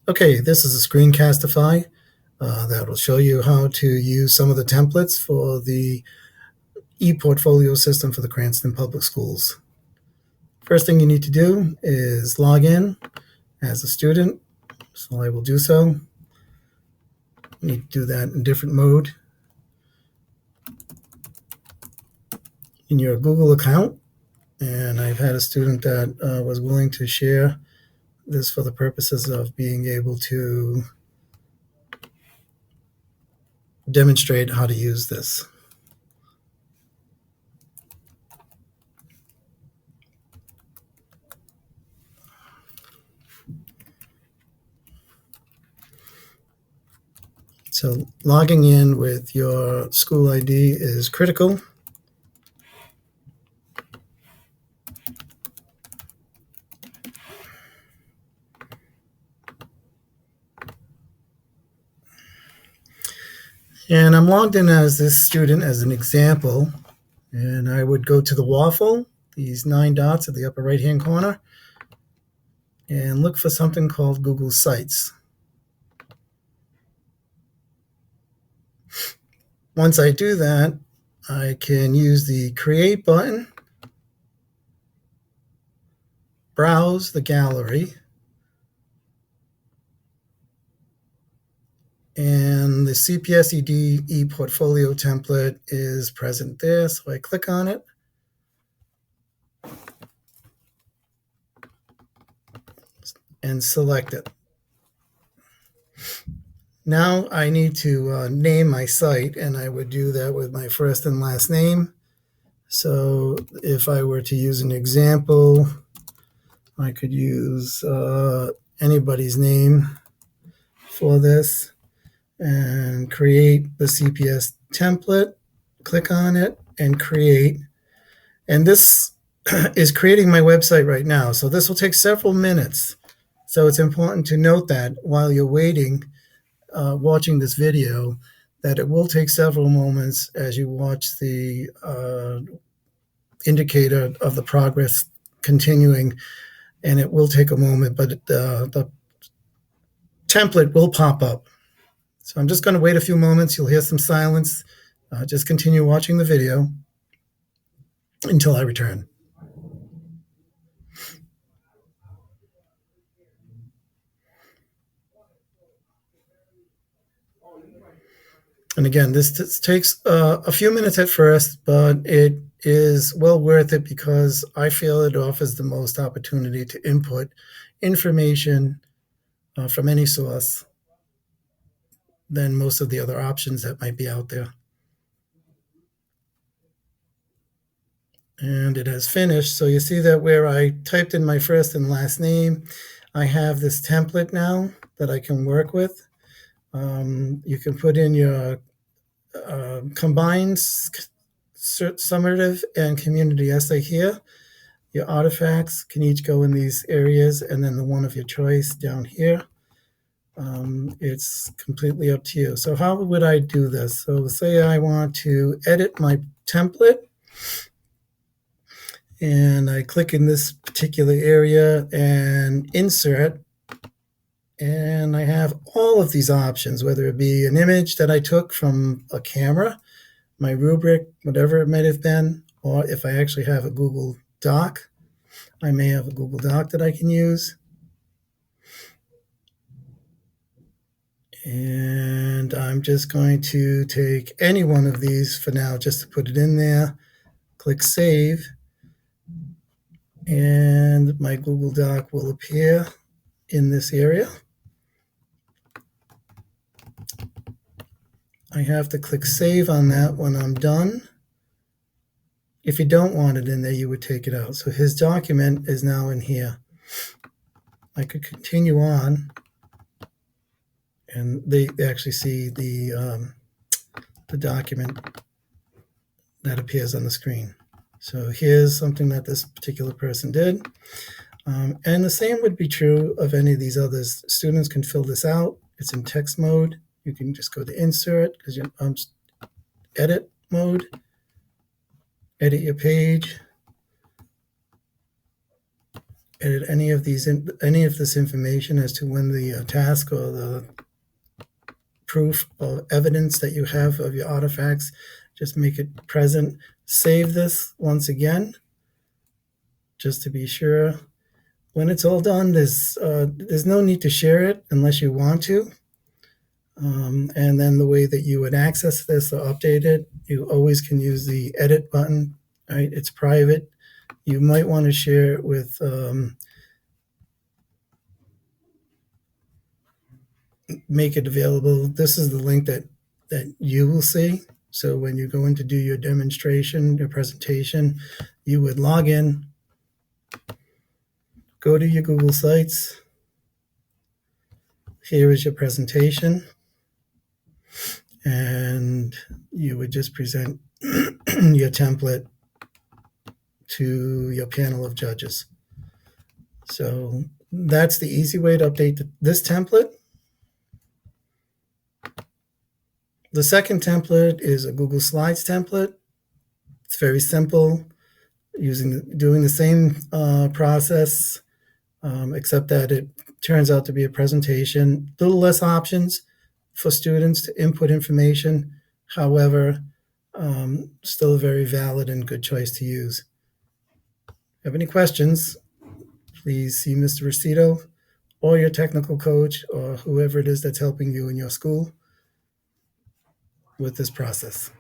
Okay, this is a screencastify that will show you how to use some of the templates for the ePortfolio system for the Cranston Public Schools. First thing you need to do is log in as a student, so I will do so. You need to do that in different mode. In your Google account, and I've had a student that was willing to share this for the purposes of being able to demonstrate how to use this. So logging in with your school ID is critical. And I'm logged in as this student as an example. And I would go to the waffle, these 9 dots at the upper right-hand corner, and look for something called Google Sites. Once I do that, I can use the Create button, browse the gallery, and the CPSED ePortfolio template is present there, so I click on it. And select it. Now I need to name my site, and I would do that with my first and last name. So if I were to use an example, I could use anybody's name for this and create the CPS template, click on it and create. And this is creating my website right now. So this will take several minutes. So it's important to note that while you're waiting, watching this video, that it will take several moments as you watch the indicator of the progress continuing, and it will take a moment, but the template will pop up. So I'm just going to wait a few moments. You'll hear some silence. Just continue watching the video until I return. And again, this takes a few minutes at first, but it is well worth it because I feel it offers the most opportunity to input information from any source than most of the other options that might be out there. And it has finished. So you see that where I typed in my first and last name, I have this template now that I can work with. You can put in your combined summative and community essay here. Your artifacts can each go in these areas, and then the one of your choice down here. It's completely up to you. So how would I do this? So say I want to edit my template, and I click in this particular area and insert, and I have all of these options, whether it be an image that I took from a camera, my rubric, whatever it might have been, or if I actually have a Google Doc, I may have a Google Doc that I can use. And I'm just going to take any one of these for now just to put it in there. Click Save. And my Google Doc will appear in this area. I have to click Save on that when I'm done. If you don't want it in there, you would take it out. So his document is now in here. I could continue on, and they actually see the document that appears on the screen. So here's something that this particular person did. And the same would be true of any of these others. Students can fill this out. It's in text mode. You can just go to Insert, because you're Edit mode, edit your page, edit any of this information as to when the task or the proof or evidence that you have of your artifacts, just make it present. Save this once again, just to be sure. When it's all done, there's no need to share it unless you want to. And then the way that you would access this or update it, you always can use the edit button. Right? It's private. You might want to share it with make it available. This is the link that you will see. So when you go in to do your demonstration, your presentation, you would log in, go to your Google Sites. Here is your presentation. And you would just present your template to your panel of judges. So that's the easy way to update this template. The second template is a Google Slides template. It's very simple, doing the same process, except that it turns out to be a presentation. A little less options for students to input information. However, still a very valid and good choice to use. If you have any questions, please see Mr. Rosito or your technical coach or whoever it is that's helping you in your school with this process.